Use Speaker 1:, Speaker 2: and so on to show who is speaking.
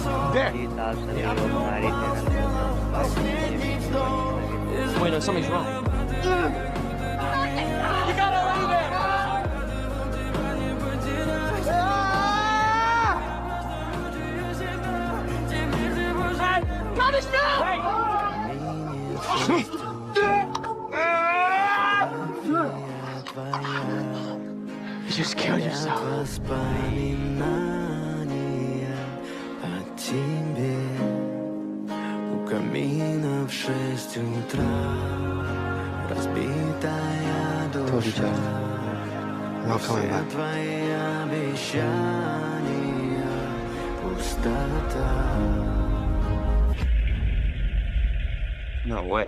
Speaker 1: There.
Speaker 2: Wait, no, something's wrong.
Speaker 1: You gotta leave it! Punish You just killed yourself.
Speaker 3: Камина в 6 утра, разбитая душа, все твои обещания, пустота.
Speaker 2: No way.